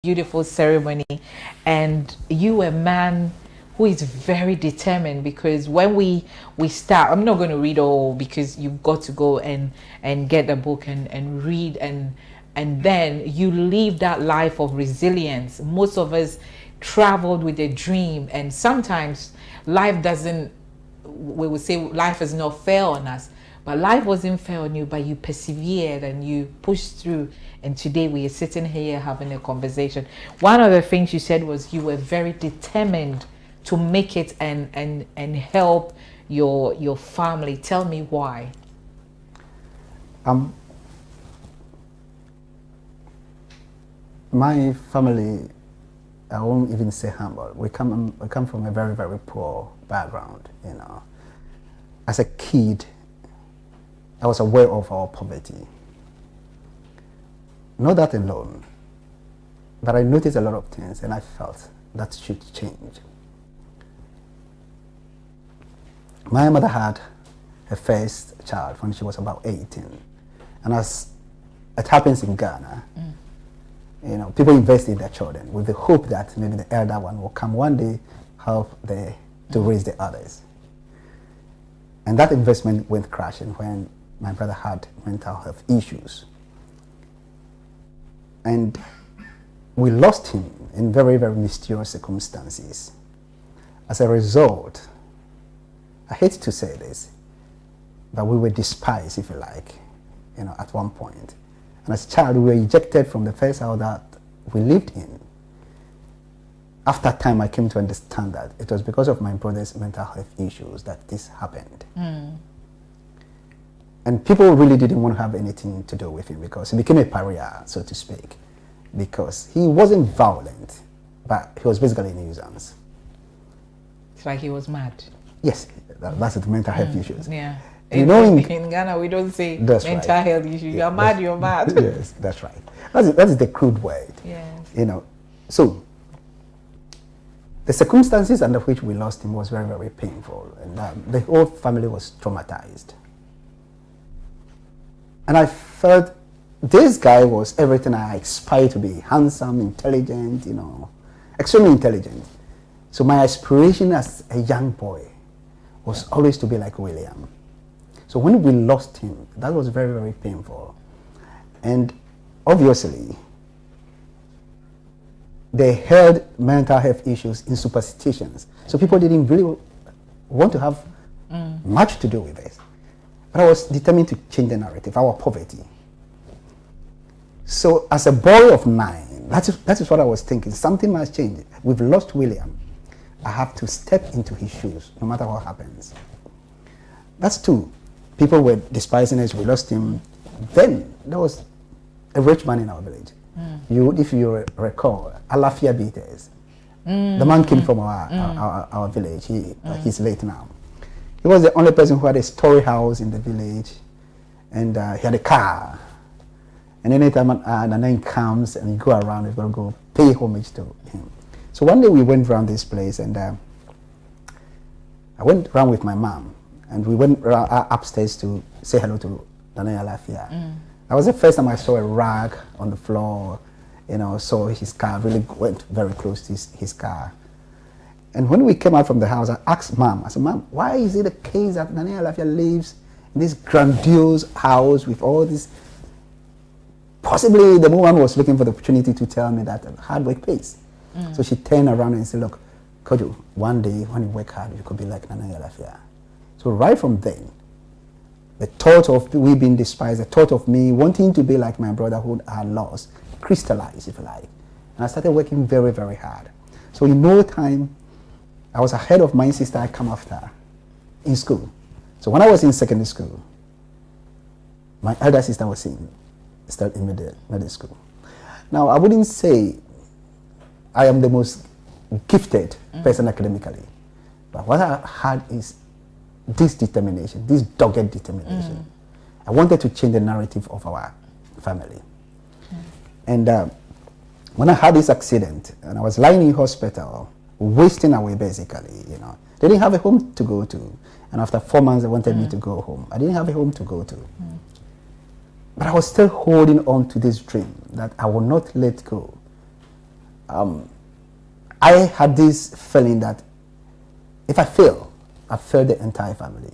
beautiful ceremony, and you a man who is very determined, because when we start, I'm not going to read all, because you've got to go and get the book and read, and then you live that life of resilience. Most of us traveled with a dream, and sometimes life doesn't, we would say life is not fair on us, but life wasn't fair on you, but you persevered and you pushed through. And today we are sitting here having a conversation. One of the things you said was you were very determined to make it and help your family. Tell me why. My family, I won't even say humble. We come from a very, very poor background, you know. As a kid, I was aware of our poverty. Not that alone, but I noticed a lot of things, and I felt that should change. My mother had her first child when she was about 18, and as it happens in Ghana, you know, people invest in their children with the hope that maybe the elder one will come one day, help to raise the others. And that investment went crashing when my brother had mental health issues. And we lost him in very, very mysterious circumstances. As a result, I hate to say this, but we were despised, if you like, you know, at one point. And as a child, we were ejected from the first house that we lived in. After time, I came to understand that it was because of my brother's mental health issues that this happened. And people really didn't want to have anything to do with him, because he became a pariah, so to speak, because he wasn't violent, but he was basically a nuisance. It's like he was mad. Yes, that's the mental health issues. Yeah. You know, in Ghana, we don't say mental health issues. You're mad, you're mad. Yes, that's right. That's the crude word. Yes. You know, so the circumstances under which we lost him was very, very painful, and the whole family was traumatized. And I felt this guy was everything I aspired to be: handsome, intelligent, you know, extremely intelligent. So my aspiration as a young boy was always to be like William. So when we lost him, that was very, very painful. And obviously, they held mental health issues in superstitions. So people didn't really want to have much to do with it. But I was determined to change the narrative, our poverty. So as a boy of 9, that is what I was thinking. Something must change. We've lost William. I have to step into his shoes, no matter what happens. That's 2. People were despising us. We lost him. Then there was a rich man in our village. If you recall, Alafia Beaters. The man came from our village. He's late now. He was the only person who had a story house in the village, and he had a car. And anytime Nanain comes and you go around, you've got to go pay homage to him. So one day we went around this place, and I went around with my mom, and we went upstairs to say hello to Nanain Alafia. That was the first time I saw a rag on the floor, you know, saw his car, really went very close to his car. And when we came out from the house, I asked Mom, I said, Mom, why is it the case that Nanain Alafia lives in this grandiose house with all this? Possibly the woman was looking for the opportunity to tell me that hard work pays. So she turned around and said, look, Kojo, one day when you work hard, you could be like Nanain Alafia. So right from then, the thought of we being despised, the thought of me wanting to be like my brother who I had lost, crystallized, if you like. And I started working very, very hard. So in no time, I was ahead of my sister I come after in school. So when I was in secondary school, my elder sister was still in middle school. Now, I wouldn't say I am the most gifted person academically, but what I had is this determination, this dogged determination. I wanted to change the narrative of our family. And when I had this accident, and I was lying in hospital, wasting away basically, you know. They didn't have a home to go to. And after 4 months, they wanted me to go home. I didn't have a home to go to. But I was still holding on to this dream that I will not let go I had this feeling that if I fail, I failed the entire family.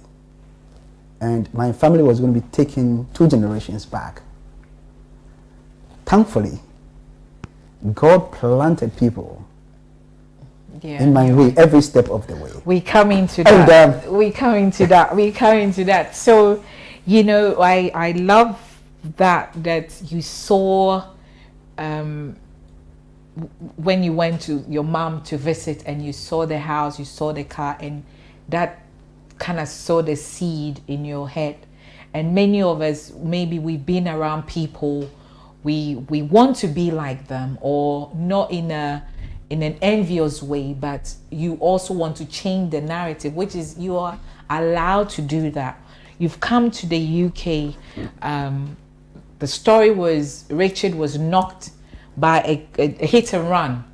And my family was going to be taken 2 generations back. Thankfully, God planted people in my way every step of the way. We come into that. We come into that. So, you know, I love that you saw when you went to your mom to visit and you saw the house, you saw the car, and that kind of sowed a seed in your head. And many of us, maybe we've been around people, we want to be like them, or not in an envious way, but you also want to change the narrative, which is you are allowed to do that. You've come to the UK. The story was Richard was knocked by a hit and run.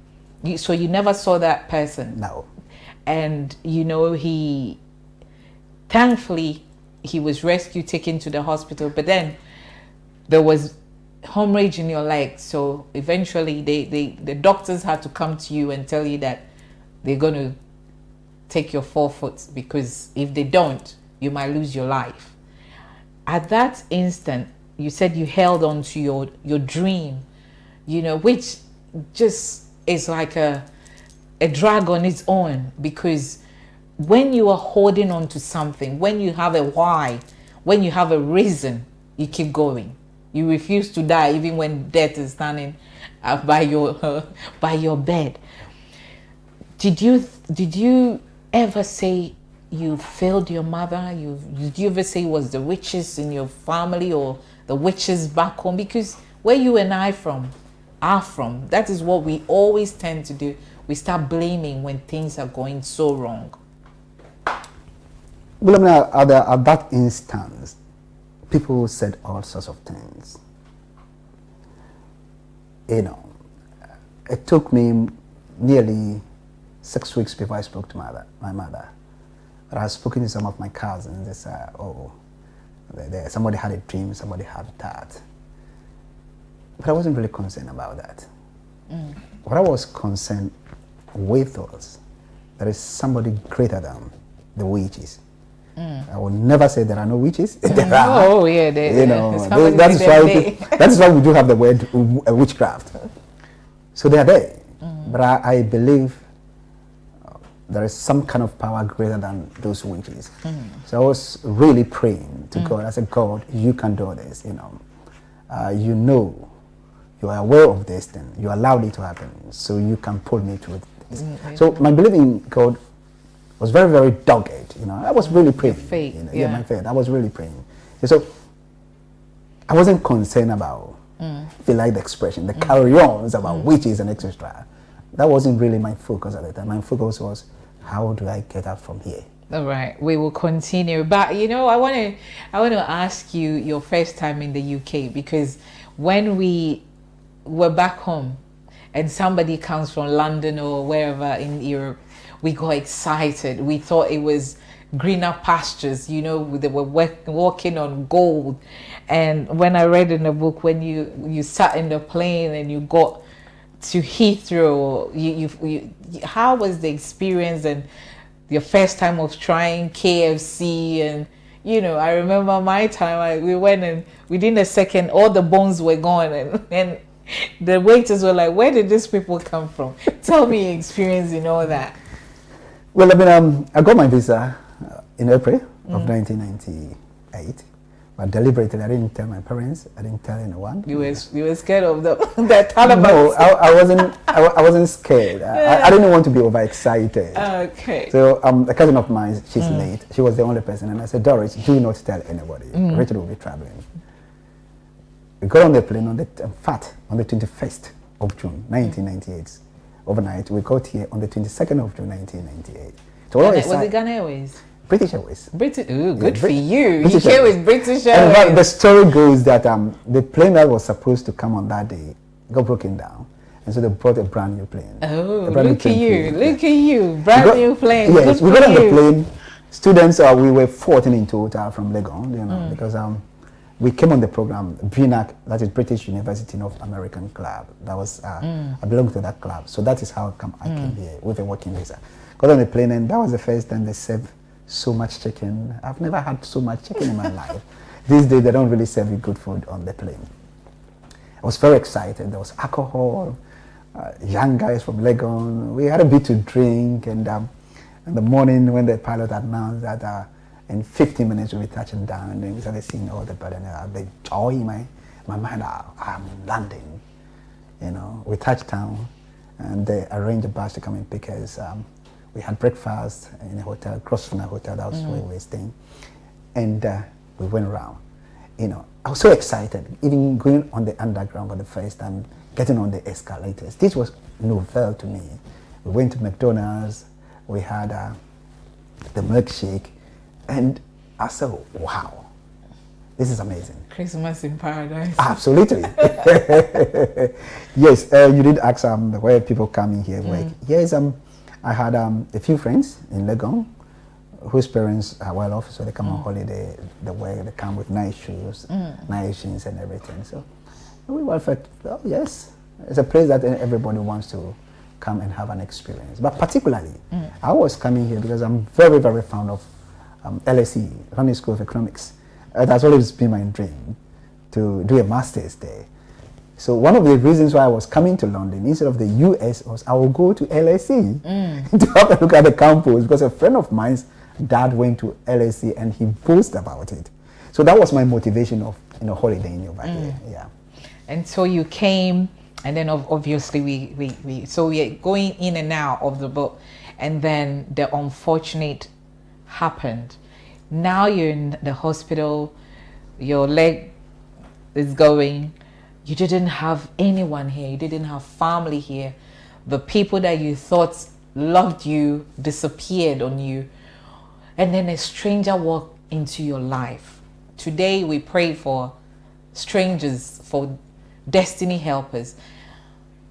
So you never saw that person. No. And you know, thankfully he was rescued, taken to the hospital, but then there was hemorrhage in your leg. So eventually the doctors had to come to you and tell you that they're going to take your 4 foot, because if they don't, you might lose your life. At that instant, you said you held on to your dream, you know, which just is like a drag on its own, because when you are holding on to something, when you have a why, when you have a reason, you keep going. You refuse to die even when death is standing by your bed. Did you ever say you failed your mother? Did you ever say it was the witches in your family or the witches back home? Because where you and I are from, that is what we always tend to do. We start blaming when things are going so wrong. Well, I mean, at that instance, people said all sorts of things. You know, it took me nearly 6 weeks before I spoke to my mother. But I was spoken to some of my cousins. They said, oh, somebody had a dream, somebody had that. But I wasn't really concerned about that. What I was concerned with was there is somebody greater than the witches. I will never say there are no witches. There are. Oh yeah, you know. That's why we do have the word witchcraft. So they are there. But I believe there is some kind of power greater than those witches. So I was really praying to God. I said, God, you can do this. You know, you are aware of this thing. You allowed it to happen, so you can pull me through this. So my belief in God was very, very dogged. You know, I was really praying. Your faith, you know, my faith. I was really praying. So I wasn't concerned about, if you like the expression, the carry-ons about witches and etc. That wasn't really my focus at the time. My focus was, how do I get out from here? All right, we will continue. But you know, I want to ask you your first time in the UK, because when we were back home and somebody comes from London or wherever in Europe, we got excited. We thought it was greener pastures, you know, they were walking on gold. And when I read in the book, when you sat in the plane and you got to Heathrow, how was the experience and your first time of trying KFC? And you know, I remember my time, we went and within a second all the bones were gone, and the waiters were like, where did these people come from? Tell me your experience in all that. Well, I mean, I got my visa in April of 1998, but deliberately I didn't tell my parents. I didn't tell anyone. You were scared of the Taliban? No, I wasn't. I wasn't scared. I didn't want to be overexcited. Okay. So a cousin of mine, she's late. She was the only person, and I said, Doris, do not tell anybody. Richard will be traveling. We got on the plane on the 21st of June, 1998. Overnight, we got here on the 22nd of June, 1998. So was it Ghana Airways? British Airways. Good for you. You came with British Airways. And the story goes that the plane that was supposed to come on that day got broken down, and so they brought a brand new plane. Oh, look at you! Look at you! Brand new plane. Yes, we got on the plane. Students, we were 14 in total from Legon, you know, because we came on the program, BUNAC, that is British University North American Club. That was, I belonged to that club. So that is how I came here with a working visa. Got on the plane, and that was the first time they served so much chicken. I've never had so much chicken in my life. These days, they don't really serve you good food on the plane. I was very excited. There was alcohol, young guys from Legon. We had a bit to drink, and in the morning when the pilot announced that in 15 minutes we'll be touching down, and then we started seeing all the burden, the joy in my mind. I'm landing, you know. We touched down, and they arranged a bus to come and pick us. We had breakfast in a hotel, across from a hotel. That was where we were staying, and we went around. You know, I was so excited, even going on the underground for the first time, getting on the escalators. This was novel to me. We went to McDonald's. We had the milkshake. And I said, wow, this is amazing. Christmas in paradise. Absolutely. Yes, you did ask where people come in here work. Yes, I had a few friends in Legon whose parents are well off, so they come on holiday, they come with nice shoes, nice jeans and everything. So we were felt, oh yes, it's a place that everybody wants to come and have an experience. But particularly, I was coming here because I'm very, very fond of LSE, London School of Economics. It has always been my dream to do a master's there. So one of the reasons why I was coming to London instead of the US was I will go to LSE to have a look at the campus, because a friend of mine's dad went to LSE and he boasted about it. So that was my motivation of holidaying over here. Yeah. And so you came, and then obviously we're going in and out of the boat, and then the unfortunate happened. Now you're in the hospital, your leg is going, you didn't have anyone here, you didn't have family here, the people that you thought loved you disappeared on you, and then a stranger walked into your life. Today we pray for strangers, for destiny helpers.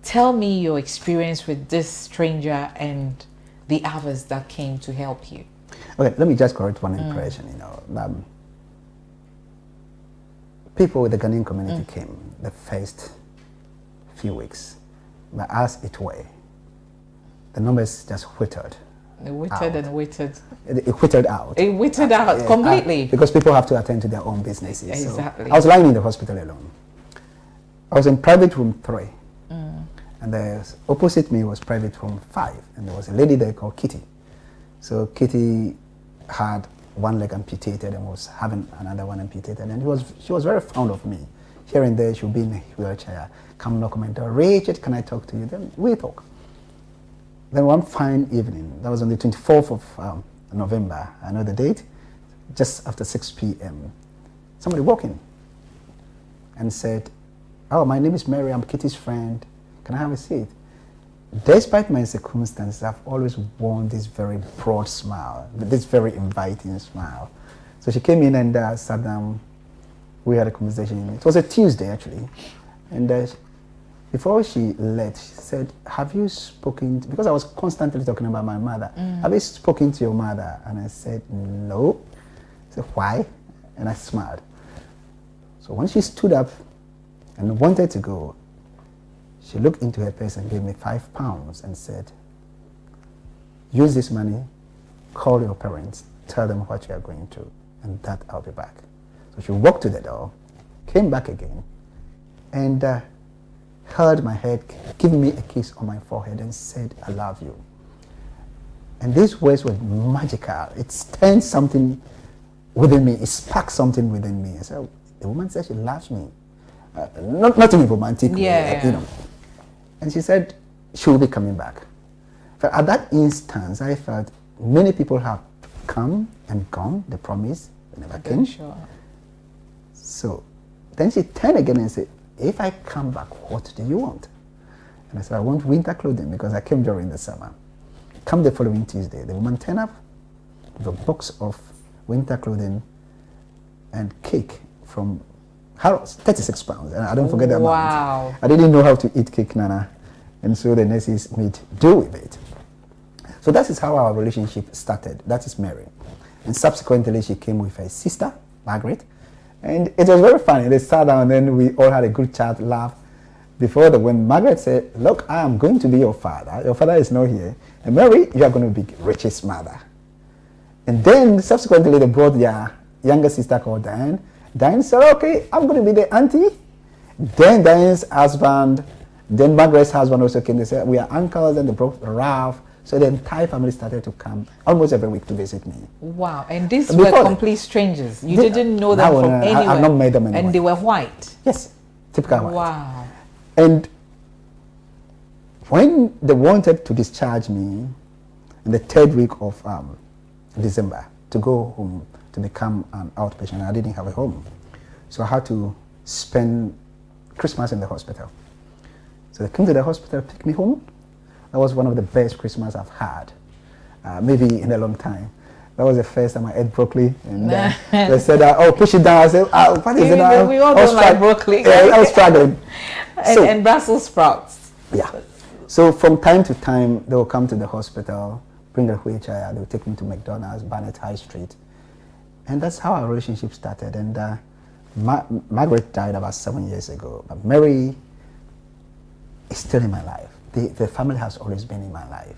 Tell me your experience with this stranger and the others that came to help you. Okay, let me just correct one impression. People with the Ghanaian community came the first few weeks, but as it were, the numbers just whittled. It whittled and whittled. It whittled out. It whittled out completely. Because people have to attend to their own businesses. Exactly. So I was lying in the hospital alone. I was in private room 3, and the opposite me was private room 5, and there was a lady there called Kitty. So Kitty had one leg amputated and was having another one amputated, and she was very fond of me. Here and there, she would be in a wheelchair, come knock on my door, Richard, can I talk to you? Then we talk. Then one fine evening, that was on the 24th of November, I know the date, just after 6 p.m., somebody walked in and said, oh, my name is Mary, I'm Kitty's friend, can I have a seat? Despite my circumstances, I've always worn this very broad smile, this very inviting smile. So she came in and sat down. We had a conversation. It was a Tuesday, actually. And before she left, she said, have you spoken, because I was constantly talking about my mother, have you spoken to your mother? And I said, no. She said, why? And I smiled. So when she stood up and wanted to go, she looked into her purse and gave me £5 and said, use this money, call your parents, tell them what you are going through, and that I'll be back. So she walked to the door, came back again, and held my head, gave me a kiss on my forehead and said, I love you. And these words were magical. It stirred something within me. It sparked something within me. I said, the woman said she loves me. Not in a romantic way, you know. And she said she will be coming back. But at that instance, I felt many people have come and gone. They promised, they never came. Sure. So then she turned again and said, if I come back, what do you want? And I said, I want winter clothing because I came during the summer. Come the following Tuesday, the woman turned up with a box of winter clothing and cake from Harrods, 36 pounds. And I don't forget that amount. Wow. I didn't know how to eat cake, Nana. And so the nurses made do with it. So that is how our relationship started. That is Mary. And subsequently, she came with her sister, Margaret. And it was very funny. They sat down and then we all had a good chat, laugh. Before when Margaret said, look, I am going to be your father. Your father is not here. And Mary, you are going to be Richard's mother. And then subsequently they brought their younger sister called Diane. Diane said, okay, I'm going to be the auntie. Then Diane's husband, then Margaret's husband also came. They said, we are uncles, and they brought Ralph. So the entire family started to come almost every week to visit me. Wow. And these were complete strangers. You didn't know them from anywhere. I've not met them anywhere. And they were white. Yes. Typical white. Wow. And when they wanted to discharge me in the third week of December to go home to become an outpatient, I didn't have a home. So I had to spend Christmas in the hospital. So they came to the hospital, picked me home. That was one of the best Christmas I've had, maybe in a long time. That was the first time I ate broccoli, and they said, "Oh, push it down." I said, "What is it?" We all don't like broccoli. Yeah, I was struggling. And Brussels sprouts. Yeah. So from time to time, they will come to the hospital, bring a wheelchair. They will take me to McDonald's, Barnet High Street, and that's how our relationship started. And Margaret died about 7 years ago, but Mary is still in my life. The family has always been in my life.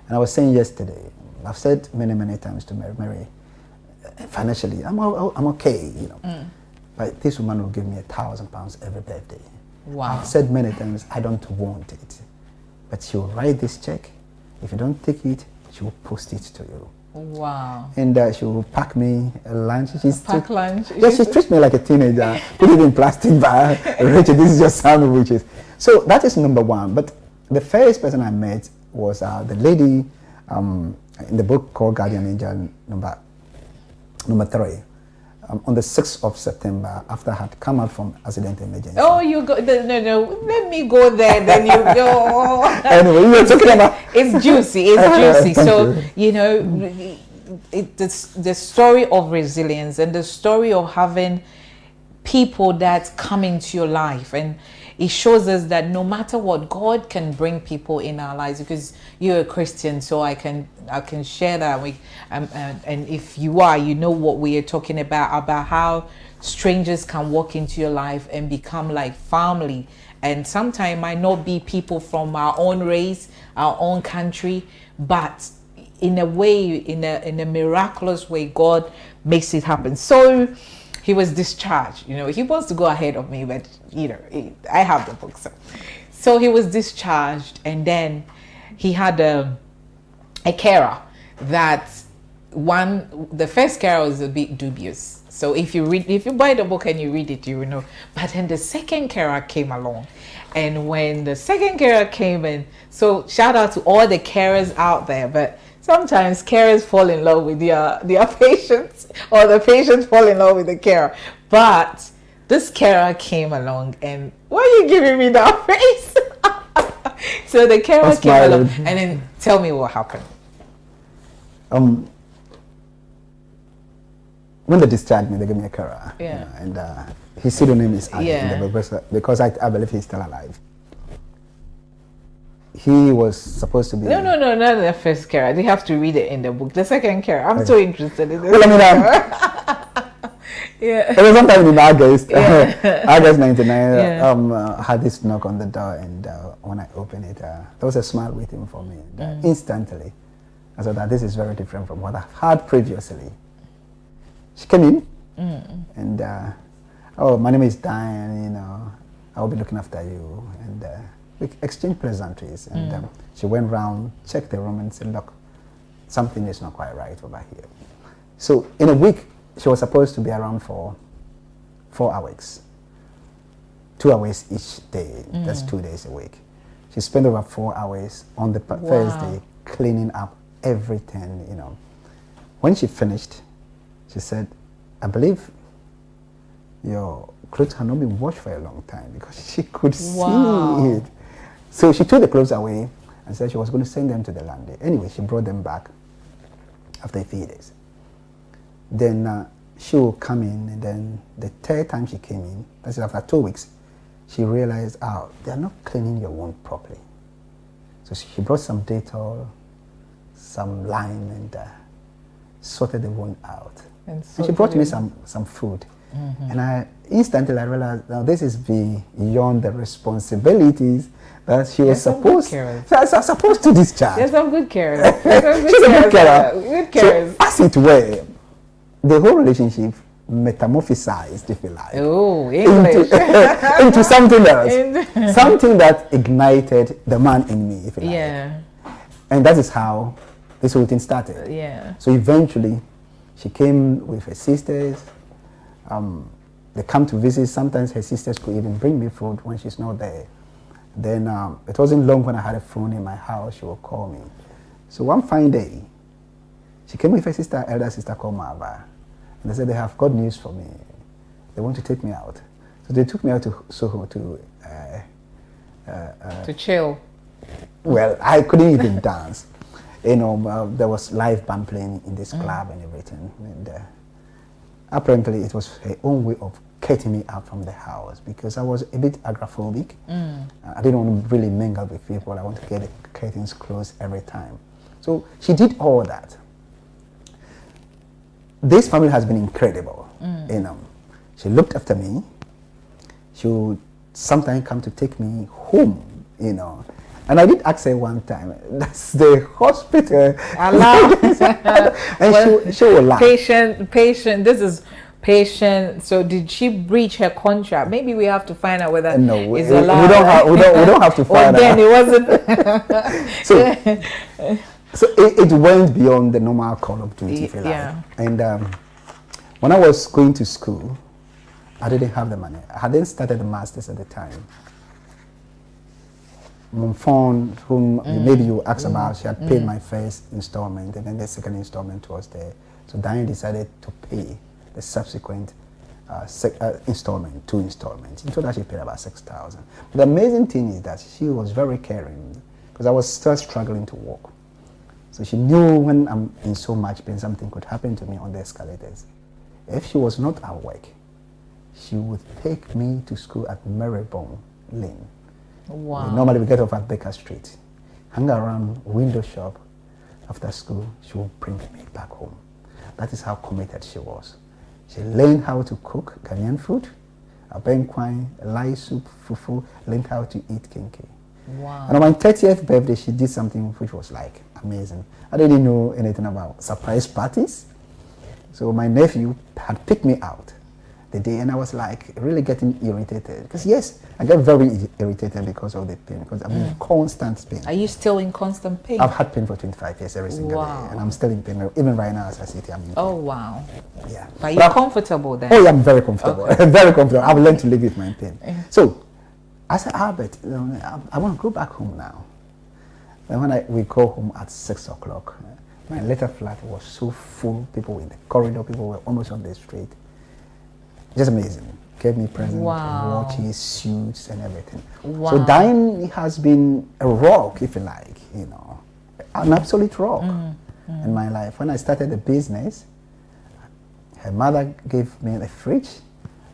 And I was saying yesterday, I've said many, many times to Mary, financially, I'm okay, you know. But this woman will give me £1,000 every birthday. Wow. I've said many times, I don't want it. But she will write this check. If you don't take it, she will post it to you. Wow. And she will pack me a lunch. Lunch? Yeah, she treats me like a teenager. Put it in plastic bag. Rachel, this is just sandwiches. So that is number one. But the first person I met was the lady in the book called Guardian Angel number 3. On the 6th of September, after I had come out from accident emergency. Oh, you go, no, let me go there, then you go. Anyway, you were talking about... It's juicy, So, you know, the story of resilience and the story of having people that come into your life, and it shows us that no matter what, God can bring people in our lives, because you're a Christian, so I can share that. And if you are, you know what we are talking about how strangers can walk into your life and become like family. And sometimes it might not be people from our own race, our own country, but in a way, in a miraculous way, God makes it happen. So he was discharged. You know, he wants to go ahead of me, but you know, I have the book. So he was discharged, and then he had a carer. That the first carer was a bit dubious. So if you buy the book and you read it, you will know. But then the second carer came along, and when the second carer came in, so shout out to all the carers out there, but sometimes carers fall in love with their patients, or the patients fall in love with the carer. But this carer came along, and why are you giving me that face? So the carer came along, and then tell me what happened. When they discharged me, they gave me a carer. Yeah. You know, and his pseudonym is Ali, Yeah. because I believe he's still alive. He was supposed to be... No, not the first carer. They have to read it in the book. The second carer. I'm so interested in this. Well, I mean, yeah. It was sometime in August, Yeah. August 99. Yeah. I had this knock on the door, and when I opened it, there was a smile waiting for me. Instantly, I said that this is very different from what I've had previously. She came in, and oh, my name is Diane. You know, I will be looking after you, and we exchanged pleasantries. And she went round, checked the room, and said, "Look, something is not quite right over here." So in a week, she was supposed to be around for 4 hours, 2 hours each day. That's 2 days a week. She spent over 4 hours on the Thursday cleaning up everything. You know, when she finished, she said, "I believe your clothes have not been washed for a long time," because she could see it. So she took the clothes away and said she was going to send them to the laundry. Anyway, she brought them back after a few days. Then she will come in, and then the third time she came in, that's after 2 weeks, she realized, they're not cleaning your wound properly. So she brought some Dettol, some lime, and sorted the wound out. And she brought me some food. And I instantly I realized, now this is beyond the responsibilities that she was supposed to discharge. There's some good carers. She's a good carer. Good carers. So, as it were, the whole relationship metamorphosized, if you like, into something else. Something that ignited the man in me, if you like. Yeah. And that is how this whole thing started. Yeah. So eventually, she came with her sisters. They come to visit. Sometimes her sisters could even bring me food when she's not there. Then it wasn't long when I had a phone in my house, she would call me. So one fine day, she came with her sister, elder sister called Mava. And they said, they have got news for me. They want to take me out. So they took me out to Soho to chill. Well, I couldn't even dance. You know, there was live band playing in this club and everything. And apparently it was her own way of getting me out from the house because I was a bit agoraphobic. I didn't want to really mingle with people. I want to get the curtains closed every time. So she did all that. This family has been incredible. You know, she looked after me. She would sometimes come to take me home, you know. And I did ask her one time, that's the hospital. And well, she will laugh. Patient, this is patient. So did she breach her contract? Maybe we have to find out whether no, it's allowed. We don't have to find out. Then it wasn't. So it went beyond the normal call of duty, if you like. Yeah. And when I was going to school, I didn't have the money. I hadn't started the masters at the time. Mumfon, whom maybe you asked about, she had paid my first installment, and then the second installment was there. So Diane decided to pay the subsequent installment, 2 installments. In total, she paid about 6,000. But the amazing thing is that she was very caring because I was still struggling to walk. So she knew when I'm in so much pain, something could happen to me on the escalators. If she was not at work, she would take me to school at Marybone Lane. Wow. Normally we get off at Baker Street, hang around window shop. After school, she would bring me back home. That is how committed she was. She learned how to cook Ghanaian food, abenkwine, lai soup, fufu, learned how to eat kinky. Wow. And on my 30th birthday, she did something which was like amazing. I didn't know anything about surprise parties. So my nephew had picked me out the day, and I was like really getting irritated. Because yes, I get very irritated because of the pain, because I'm in constant pain. Are you still in constant pain? I've had pain for 25 years every single day, and I'm still in pain. Even right now as I sit here, I'm in pain. Oh, wow. Yeah. But you're comfortable then? Oh, yeah, I'm very comfortable. Okay. Very comfortable. I've learned to live with my pain. So I said, Albert, I want to go back home now. And when we go home at 6 o'clock, my little flat was so full. People were in the corridor, people were almost on the street. Just amazing. Gave me presents, watches, suits, and everything. Wow. So Diane has been a rock, if you like, you know, an absolute rock in my life. When I started the business, her mother gave me the fridge,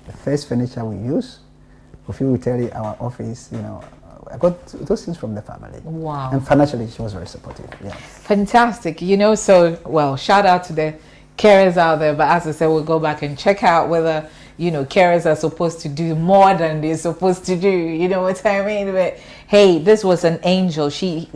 the first furniture we use. If you will tell you our office, you know, I got those things from the family. Wow. And financially, she was very supportive. Yeah. Fantastic. You know, so, well, shout out to the carers out there. But as I said, we'll go back and check out whether, you know, carers are supposed to do more than they're supposed to do. You know what I mean? But hey, this was an angel. She,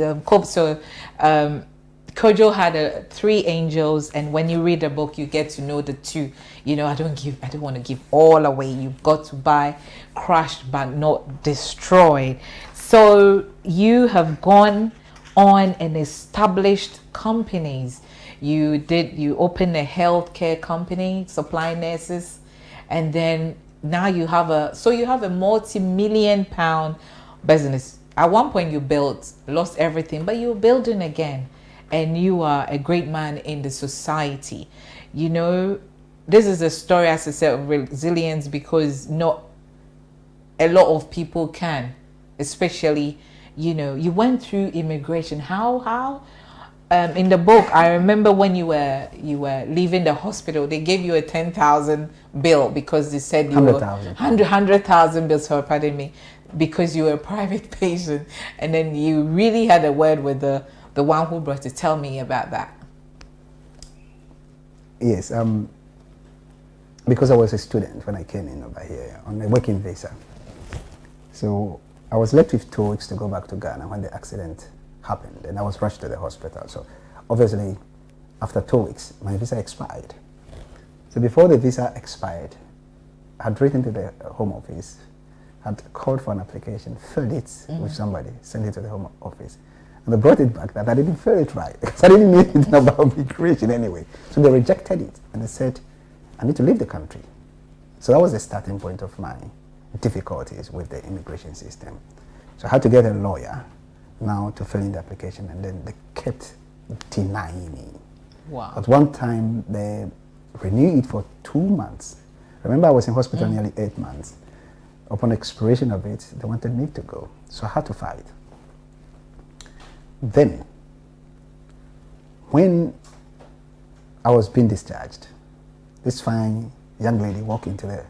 Kojo had 3 angels, and when you read the book, you get to know the 2. You know, I don't want to give all away. You've got to buy crushed but not destroyed. So you have gone on and established companies. You opened a healthcare company, supply nurses, and then now you have a multi-million-pound business. At one point you lost everything, but you're building again. And you are a great man in the society. You know, this is a story, as I said, of resilience, because not a lot of people can, especially, you know, you went through immigration. How? In the book, I remember when you were leaving the hospital, they gave you a 10,000 bill because they said you 100,000. 100,000 bills. Sorry, pardon me, because you were a private patient, and then you really had a word with the one who brought it. Tell me about that. Yes. because I was a student when I came in over here on a working visa. So I was left with 2 weeks to go back to Ghana when the accident happened, and I was rushed to the hospital. So obviously, after 2 weeks, my visa expired. So before the visa expired, I had written to the Home Office, had called for an application, filled it with somebody, sent it to the Home Office. And they brought it back that I didn't fill it right because I didn't know anything about migration anyway. So they rejected it and they said, I need to leave the country. So that was the starting point of my difficulties with the immigration system. So I had to get a lawyer now to fill in the application, and then they kept denying me. Wow. At one time, they renewed it for 2 months. Remember, I was in hospital nearly 8 months. Upon expiration of it, they wanted me to go. So I had to fight. Then, when I was being discharged, this fine young lady walked into the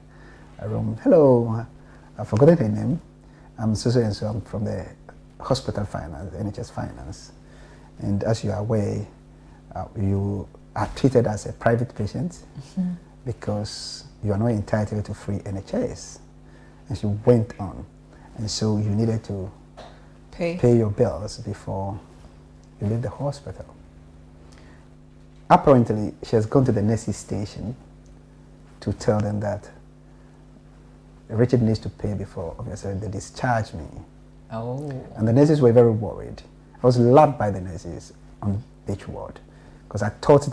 room. Hello, I've forgotten her name. I'm so and so. I'm from the hospital finance, NHS finance. And as you are aware, you are treated as a private patient because you are not entitled to free NHS. And she went on. And so you needed to pay your bills before you leave the hospital. Apparently, she has gone to the nurses' station to tell them that Richard needs to pay before, obviously, they discharge me. Oh. And the nurses were very worried. I was loved by the nurses on each ward because I taught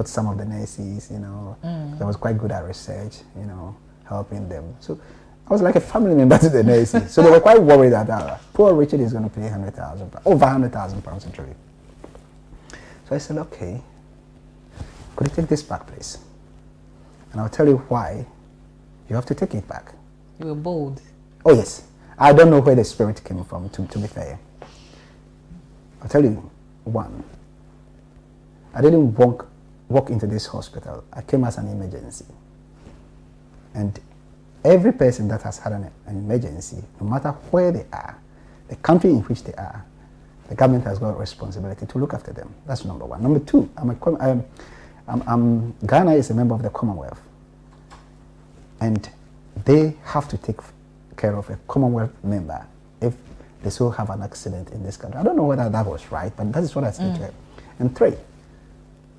some of the nurses, you know. I was quite good at research, you know, helping them. So I was like a family member to the nurses. So they were quite worried that poor Richard is going to pay over 100,000 pounds actually. So I said, okay, could you take this back, please? And I'll tell you why you have to take it back. You were bold. Oh yes. I don't know where the spirit came from, to be fair. I'll tell you one. I didn't walk into this hospital. I came as an emergency. And every person that has had an emergency, no matter where they are, the country in which they are, the government has got a responsibility to look after them. That's number one. Number two, Ghana is a member of the Commonwealth. And they have to take care of a Commonwealth member if they so have an accident in this country. I don't know whether that was right, but that is what I said to her. And three,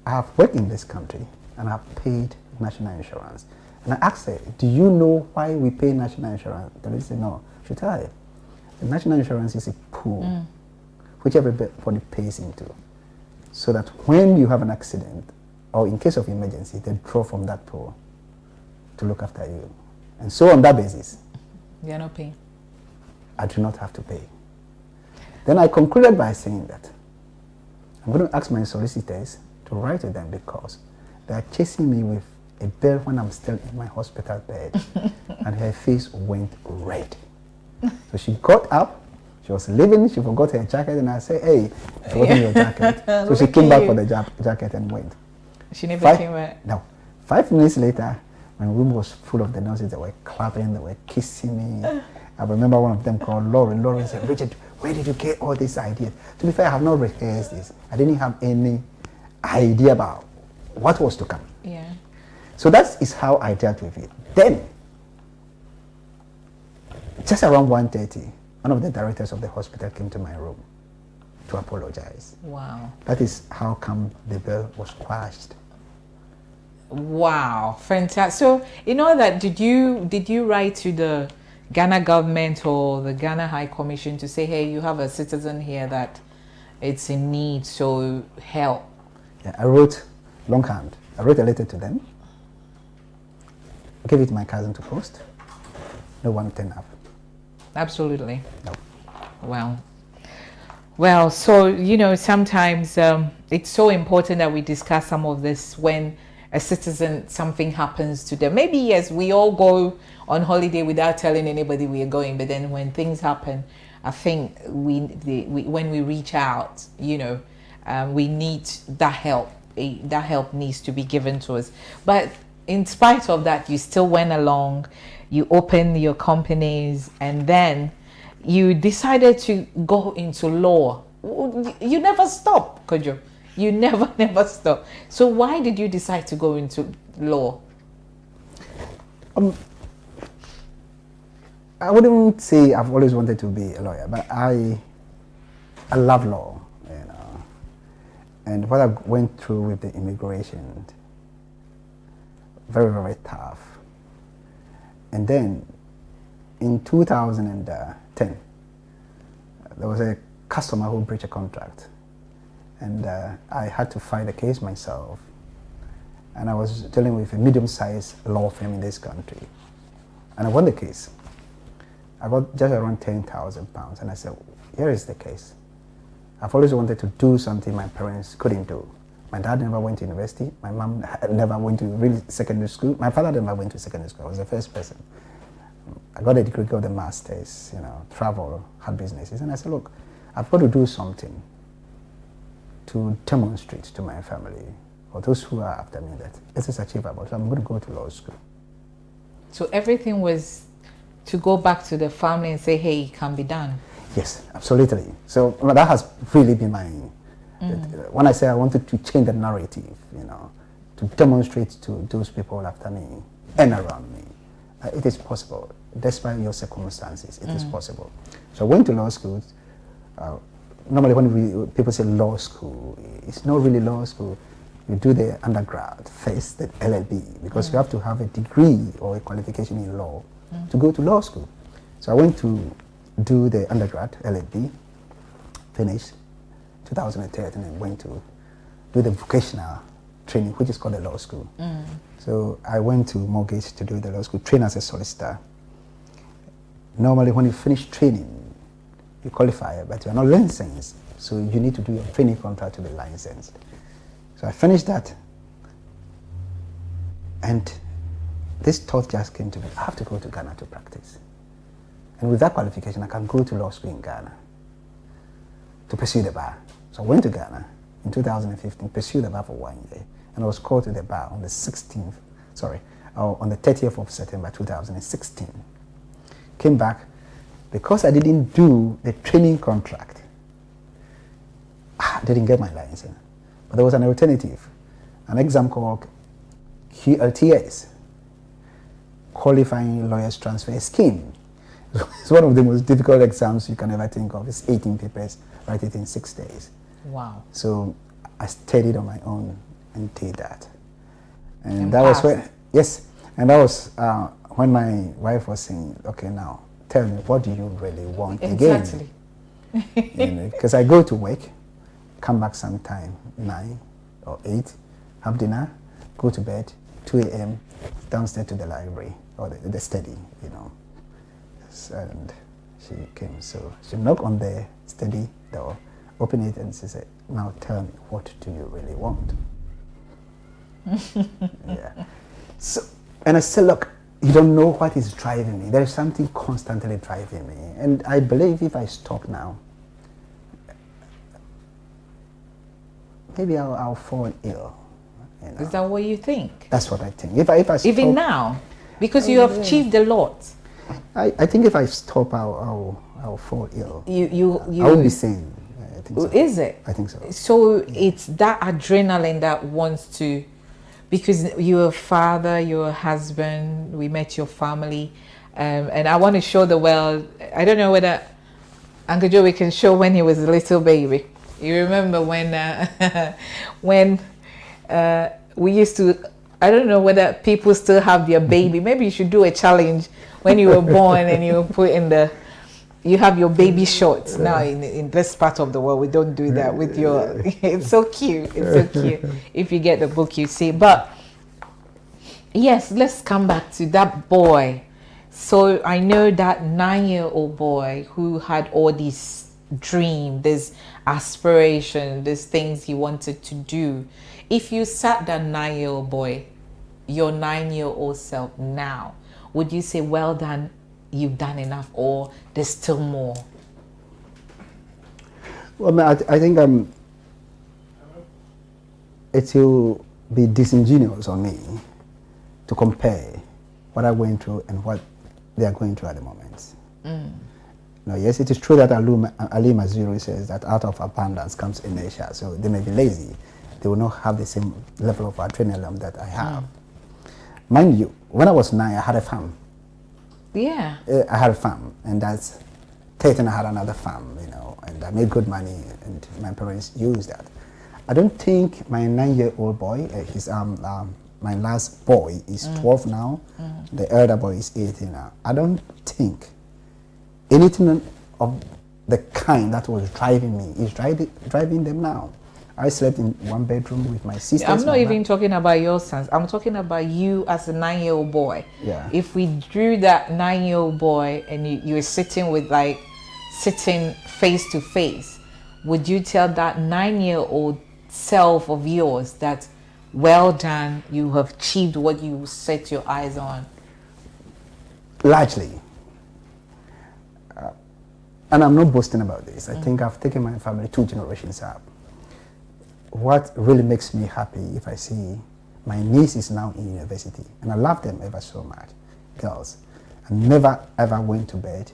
I have worked in this country and I've paid national insurance. And I asked her, do you know why we pay national insurance? The lady said, no. She tell her, the national insurance is a pool which everybody pays into, so that when you have an accident or in case of emergency, they draw from that pool to look after you. And so on that basis, You're not paying. I do not have to pay. Then I concluded by saying that I'm going to ask my solicitors to write to them because they are chasing me with a bill when I'm still in my hospital bed. And her face went red. So she got up, she was leaving, she forgot her jacket, and I said, hey, I forgot your jacket. So she came back for the jacket and went. She never came back? No. 5 minutes later, my room was full of the nurses. They were clapping, they were kissing me. I remember one of them called Lauren. Lauren said, Richard, where did you get all these ideas? To be fair, I have not rehearsed this. I didn't have any idea about what was to come. Yeah. So that is how I dealt with it. Then, just around 1:30, one of the directors of the hospital came to my room to apologize. Wow. That is how come the bill was quashed. Wow, fantastic. So, in all that, did you write to the Ghana government or the Ghana High Commission to say, hey, you have a citizen here that it's in need, so help? Yeah, I wrote longhand. I wrote a letter to them. I gave it to my cousin to post. No one turned up. Absolutely. No. Well, so, you know, sometimes it's so important that we discuss some of this when a citizen, something happens to them. Maybe, yes, we all go on holiday without telling anybody we are going, but then when things happen, I think when we reach out, you know, we need that help. That help needs to be given to us. But in spite of that, you still went along, you opened your companies, and then you decided to go into law. You never stop, Kojo. You never stop. So why did you decide to go into law? I wouldn't say I've always wanted to be a lawyer, but I love law, you know. And what I went through with the immigration, very, very tough. And then in 2010, there was a customer who breached a contract. And I had to fight the case myself. And I was dealing with a medium-sized law firm in this country. And I won the case. I got just around £10,000. And I said, here is the case. I've always wanted to do something my parents couldn't do. My dad never went to university. My mom never went to really secondary school. My father never went to secondary school. I was the first person. I got a degree, got a master's, you know, travel, had businesses. And I said, look, I've got to do something to demonstrate to my family or those who are after me that this is achievable. So I'm going to go to law school. So everything was to go back to the family and say, hey, it can be done. Yes, absolutely. So that has really been my, when I say I wanted to change the narrative, you know, to demonstrate to those people after me and around me, it is possible. Despite your circumstances, it is possible. So I went to law school. Normally when people say law school, it's not really law school. You do the undergrad first, the LLB, because you have to have a degree or a qualification in law to go to law school. So I went to do the undergrad, LLB, finished 2013, and went to do the vocational training, which is called the law school. So I went to Mortgage to do the law school, train as a solicitor. Normally when you finish training, you qualify, but you're not licensed. So you need to do your training contract to be licensed. So I finished that, and this thought just came to me, I have to go to Ghana to practice. And with that qualification, I can go to law school in Ghana to pursue the bar. So I went to Ghana in 2015, pursued the bar for 1 year, and I was called to the bar on the 30th of September 2016. Came back, because I didn't do the training contract, I didn't get my license. But there was an alternative, an exam called QLTS, Qualifying Lawyers Transfer Scheme. It's one of the most difficult exams you can ever think of. It's 18 papers, write it in 6 days. Wow. So I studied on my own and did that. And that was when, yes, and that was when my wife was saying, okay, now tell me, what do you really want exactly. again? Because I go to work, come back sometime 9 or 8, have dinner, go to bed, 2 a.m., downstairs to the library or the study, you know. And she came, so she knocked on the study door, opened it, and she said, now tell me, what do you really want? Yeah. So, and I said, look, you don't know what is driving me. There is something constantly driving me. And I believe if I stop now, maybe I'll fall ill. You know? Is that what you think? That's what I think. If I stop, even now, because you have achieved a lot. I think if I stop, I'll fall ill. You I won't be sane. I think so. Is it? I think so. So it's that adrenaline that wants to, because you're a father, you're a husband, we met your family, and I want to show the world. I don't know whether Uncle Joey can show when he was a little baby. You remember when we used to, I don't know whether people still have their baby. Maybe you should do a challenge when you were born and you were put in you have your baby shorts. Now in this part of the world, we don't do that with your, it's so cute. It's so cute. If you get the book, you see. But yes, let's come back to that boy. So I know that 9-year-old boy who had all these dreams, this aspiration, these things he wanted to do. If you sat that 9-year-old boy, your 9-year-old self now, would you say, well done, you've done enough, or there's still more? Well, I think it will be disingenuous on me to compare what I'm going through and what they are going through at the moment. Now, yes, it is true that Ali Mazrui says that out of abundance comes inertia, so they may be lazy. They will not have the same level of adrenaline that I have. Mind you, when I was 9, I had a farm. Yeah. I had a farm, and that's 13. I had another farm, and I made good money, and my parents used that. I don't think my 9-year-old boy, my last boy is 12 now. The elder boy is 18 now. I don't think anything of the kind that was driving me is driving them now. I slept in one bedroom with my sisters. I'm not even talking about your sons. I'm talking about you as a 9-year-old boy. Yeah. If we drew that 9-year-old boy and you were sitting face to face, would you tell that 9-year-old self of yours that, well done, you have achieved what you set your eyes on? Largely. And I'm not boasting about this. I think I've taken my family 2 generations up. What really makes me happy if I see my niece is now in university, and I love them ever so much, girls. I never ever went to bed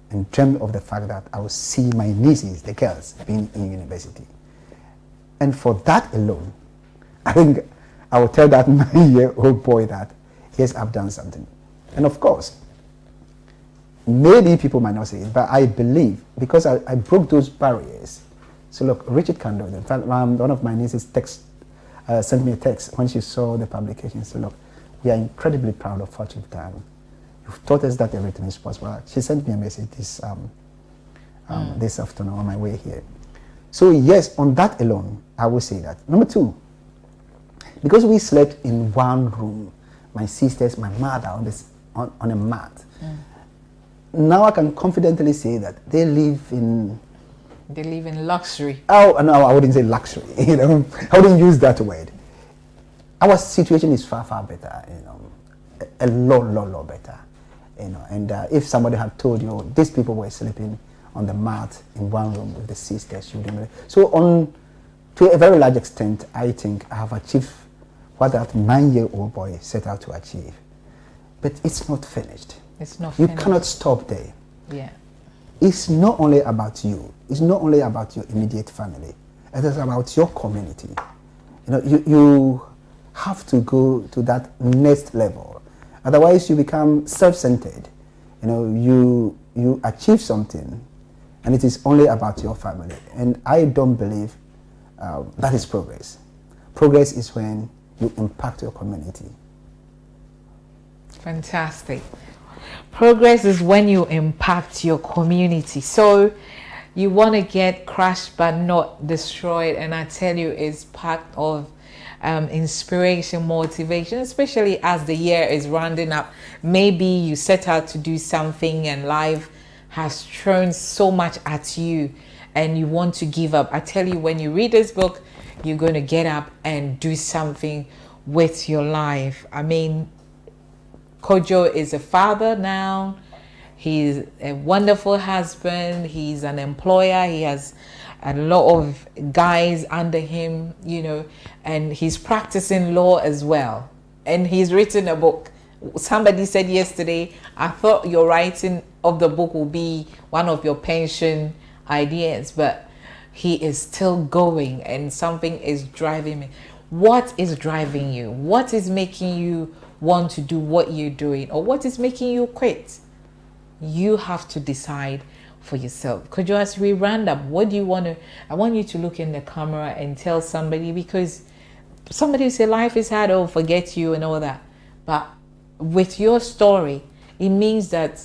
and dreamed of the fact that I would see my nieces, the girls, being in university. And for that alone, I think I will tell that 9-year-old boy that, yes, I've done something. And of course, maybe people might not say it, but I believe, because I broke those barriers. So look, Richard can do it. In fact, one of my nieces sent me a text when she saw the publication. So look, we are incredibly proud of what you've done. You've taught us that everything is possible. She sent me a message this afternoon on my way here. So yes, on that alone, I will say that. Number 2, because we slept in one room, my sisters, my mother on a mat. Now I can confidently say that they live in luxury. Oh no, I wouldn't say luxury. I wouldn't use that word. Our situation is far, far better. A lot better. And if somebody had told you these people were sleeping on the mat in one room with the sisters, you wouldn't. So to a very large extent, I think I have achieved what that 9-year-old boy set out to achieve. But it's not finished. It's not You finished. cannot stop there. Yeah. It's not only about you. It's not only about your immediate family. It is about your community. You have to go to that next level. Otherwise, you become self-centered. You achieve something, and it is only about your family. And I don't believe that is progress. Progress is when you impact your community. Fantastic. Progress is when you impact your community. So you want to get crushed but not destroyed, and I tell you, it's part of inspiration, motivation, especially as the year is rounding up. Maybe you set out to do something and life has thrown so much at you and you want to give up. I tell you, when you read this book, you're going to get up and do something with your life. I mean, Kojo is a father now. He's a wonderful husband. He's an employer. He has a lot of guys under him, and he's practicing law as well. And he's written a book. Somebody said yesterday, I thought your writing of the book will be one of your pension ideas, but he is still going, and something is driving me. What is driving you? What is making you want to do what you're doing, or what is making you quit? You have to decide for yourself. Could you, as we round up, what do you want to? I want you to look in the camera and tell somebody, because somebody will say life is hard, or forget you and all that. But with your story, it means that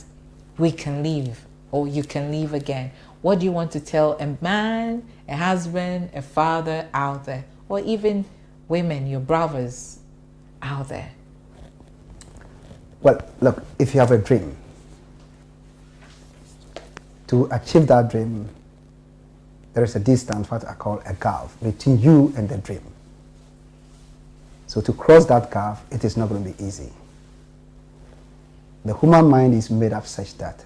we can live, or you can live again. What do you want to tell a man, a husband, a father out there, or even women, your brothers out there? Well, look, if you have a dream, to achieve that dream, there is a distance, what I call a gulf, between you and the dream. So to cross that gulf, it is not going to be easy. The human mind is made up such that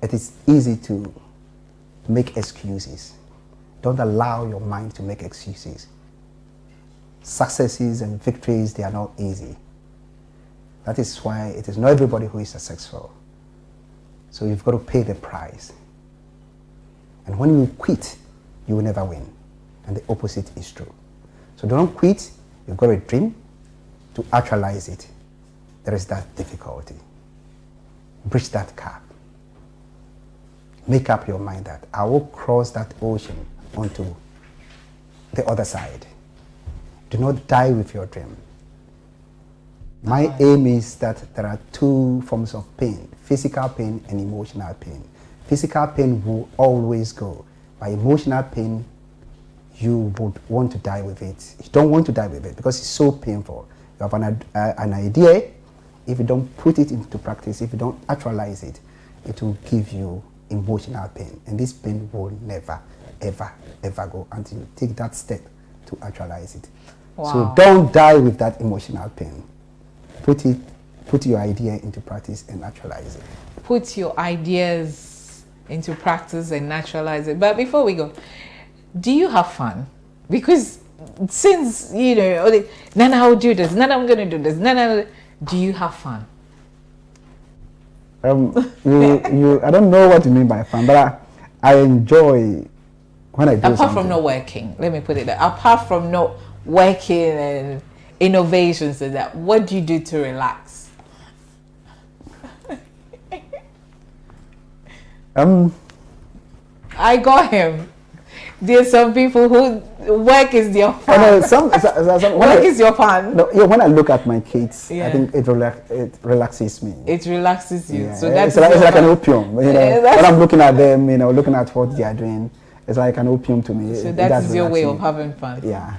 it is easy to make excuses. Don't allow your mind to make excuses. Successes and victories, they are not easy. That is why it is not everybody who is successful. So you've got to pay the price. And when you quit, you will never win. And the opposite is true. So don't quit. You've got a dream. to actualize it, there is that difficulty. Bridge that gap. Make up your mind that I will cross that ocean onto the other side. Do not die with your dream. My aim is that there are two forms of pain, physical pain and emotional pain. Physical pain will always go. By emotional pain, you would want to die with it. You don't want to die with it because it's so painful. You have an idea. If you don't put it into practice, if you don't actualize it, it will give you emotional pain. And this pain will never, ever, ever go until you take that step to actualize it. Wow. So don't die with that emotional pain. Put your idea into practice and actualize it. Put your ideas into practice and naturalize it. But before we go, do you have fun? Because since, you know, Nana, I'll do this, Nana, I'm going to do this, Nana, do you have fun? I don't know what you mean by fun, but I enjoy when I do Apart something. from not working, let me put it there. Apart from not working and innovations and that, what do you do to relax? I got him. There's some people who work is their fun. Work is your fun. No, yeah, when I look at my kids, Yeah. I think it relaxes me. It relaxes you. Yeah. So that's it's like an opium. You know, when I'm looking at them, you know, looking at what they are doing, it's like an opium to me. So that is your way of having fun. Yeah.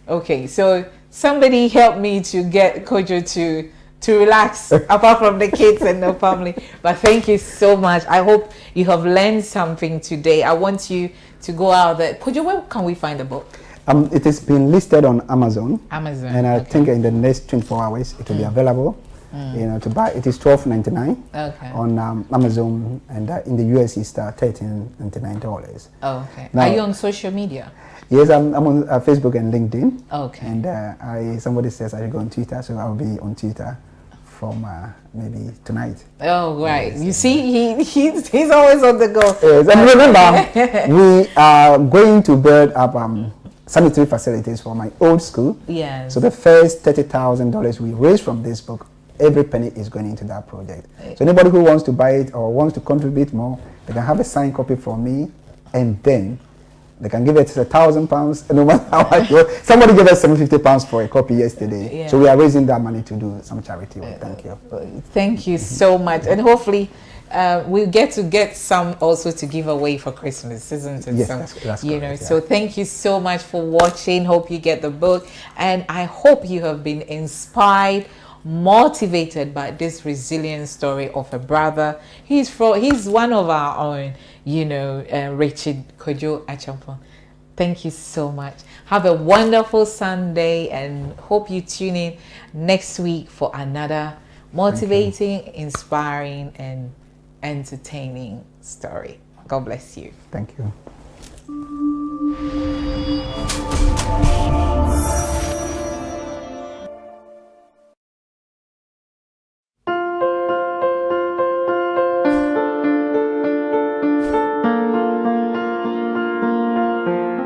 Okay, so somebody help me to get Kojo to relax apart from the kids and the family. But thank you so much. I hope you have learned something today. I want you to go out there. Kojo, where can we find the book? It has been listed on Amazon. Amazon. And I think in the next 24 hours it will be available. You know, to buy. It is $12.99 on Amazon, and in the US it's $13.99. Oh, okay. Now, are you on social media? Yes, I'm on Facebook and LinkedIn. Okay. And somebody says I should go on Twitter, so I'll be on Twitter from maybe tonight. Oh, right. Yes. You see, he's always on the go. Yes, and remember, we are going to build up sanitary facilities for my old school. Yes. So the first $30,000 we raise from this book, every penny is going into that project. So anybody who wants to buy it or wants to contribute more, they can have a signed copy from me, and then they can give it £1,000. No matter how much. Somebody gave us £750 for a copy yesterday. Yeah. So we are raising that money to do some charity work. Thank you. Thank you so much, and hopefully we'll get some also to give away for Christmas, isn't it? Yes, so, that's you correct, know. yeah. So thank you so much for watching. Hope you get the book, and I hope you have been inspired, motivated by this resilient story of a brother. He's one of our own, you know, Richard Kojo Acheampong. Thank you so much. Have a wonderful Sunday, and hope you tune in next week for another motivating, inspiring, and entertaining story. God bless you. Thank you.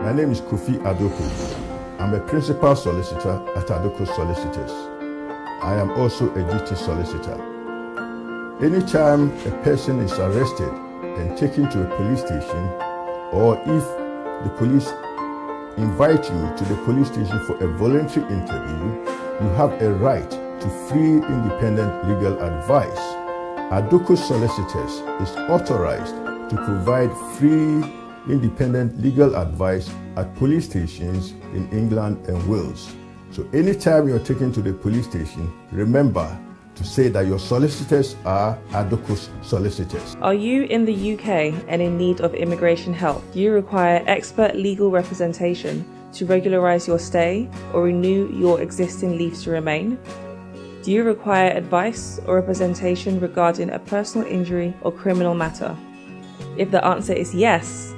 My name is Kofi Adoko. I'm a principal solicitor at Adoko Solicitors. I am also a duty solicitor. Anytime a person is arrested and taken to a police station, or if the police invite you to the police station for a voluntary interview, you have a right to free independent legal advice. Adoko Solicitors is authorized to provide free independent legal advice at police stations in England and Wales. So anytime you're taken to the police station, remember to say that your solicitors are Adoko's solicitors. Are you in the UK and in need of immigration help? Do you require expert legal representation to regularize your stay or renew your existing leave to remain? Do you require advice or representation regarding a personal injury or criminal matter? If the answer is yes,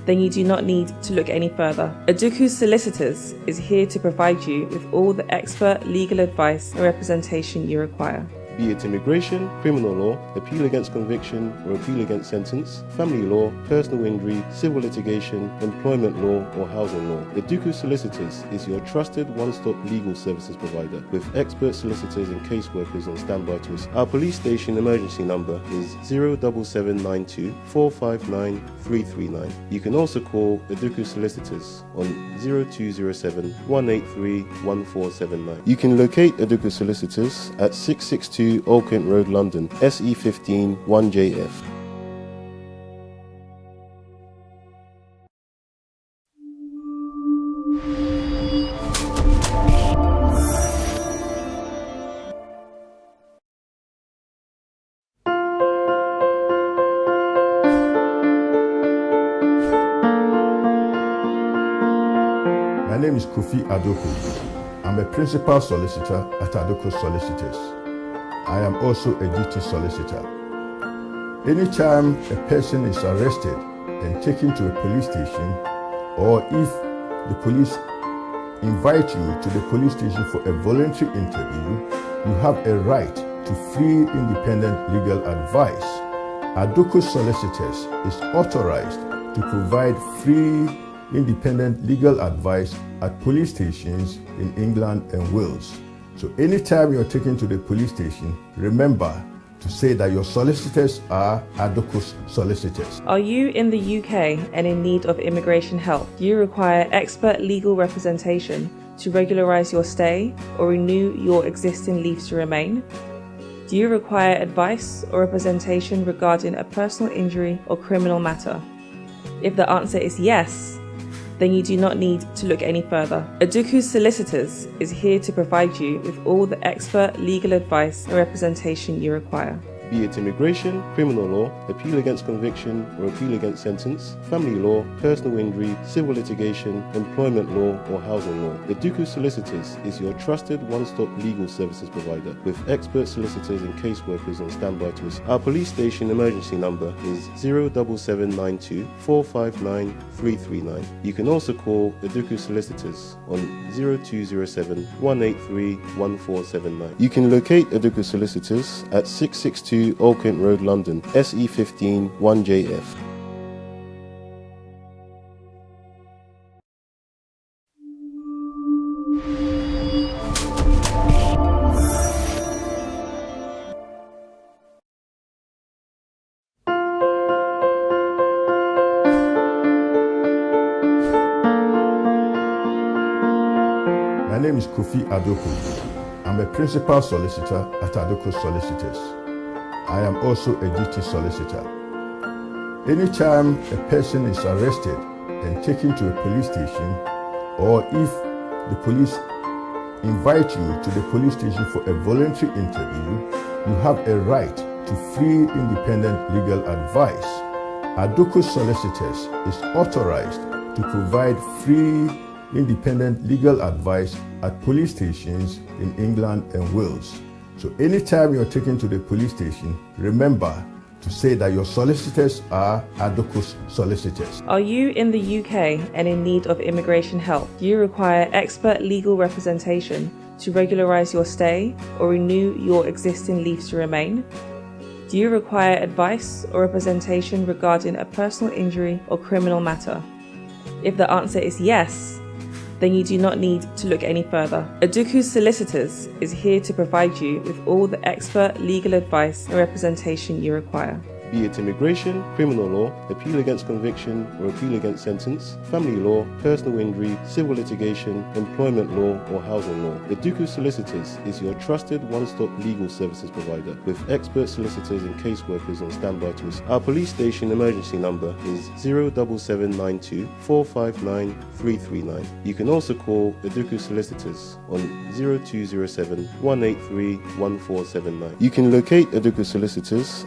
then you do not need to look any further. Adoku Solicitors is here to provide you with all the expert legal advice and representation you require. be it immigration, criminal law, appeal against conviction or appeal against sentence, family law, personal injury, civil litigation, employment law, or housing law. Eduku Solicitors is your trusted one-stop legal services provider with expert solicitors and caseworkers on standby to assist. Our police station emergency number is 07792 459 339. You can also call Eduku Solicitors on 0207 183 1479. You can locate Eduku Solicitors at 662 Old Kent Road, London, SE15 1JF. My name is Kofi Adoku. I'm a principal solicitor at Adoko Solicitors. I am also a duty solicitor. Anytime a person is arrested and taken to a police station, or if the police invite you to the police station for a voluntary interview, you have a right to free independent legal advice. Adoko Solicitors is authorized to provide free independent legal advice at police stations in England and Wales. So anytime you're taken to the police station, remember to say that your solicitors are Adoko Solicitors. Are you in the UK and in need of immigration help? Do you require expert legal representation to regularise your stay or renew your existing leave to remain? Do you require advice or representation regarding a personal injury or criminal matter? If the answer is yes, then you do not need to look any further. Eduku Solicitors is here to provide you with all the expert legal advice and representation you require. Be it immigration, criminal law, appeal against conviction or appeal against sentence, family law, personal injury, civil litigation, employment law, or housing law. Eduku Solicitors is your trusted one-stop legal services provider with expert solicitors and caseworkers on standby to assist. Our police station emergency number is 07792 459 339. You can also call Eduku Solicitors on 0207 183 1479. You can locate Eduku Solicitors at 662 Old Kent Road, London, SE15 1JF. My name is Kofi Adoku. I'm a principal solicitor at Adoko Solicitors. I am also a duty solicitor. Anytime a person is arrested and taken to a police station, or if the police invite you to the police station for a voluntary interview, you have a right to free independent legal advice. Adoko Solicitors is authorized to provide free independent legal advice at police stations in England and Wales. So anytime you're taken to the police station, remember to say that your solicitors are Adoko Solicitors. Are you in the UK and in need of immigration help? Do you require expert legal representation to regularise your stay or renew your existing leave to remain? Do you require advice or representation regarding a personal injury or criminal matter? If the answer is yes, then you do not need to look any further. Eduku Solicitors is here to provide you with all the expert legal advice and representation you require. Be it immigration, criminal law, appeal against conviction or appeal against sentence, family law, personal injury, civil litigation, employment law, or housing law. Eduku Solicitors is your trusted one-stop legal services provider with expert solicitors and caseworkers on standby to assist. Our police station emergency number is 07792 459 339. You can also call Eduku Solicitors on 0207 183 1479. You can locate Eduku Solicitors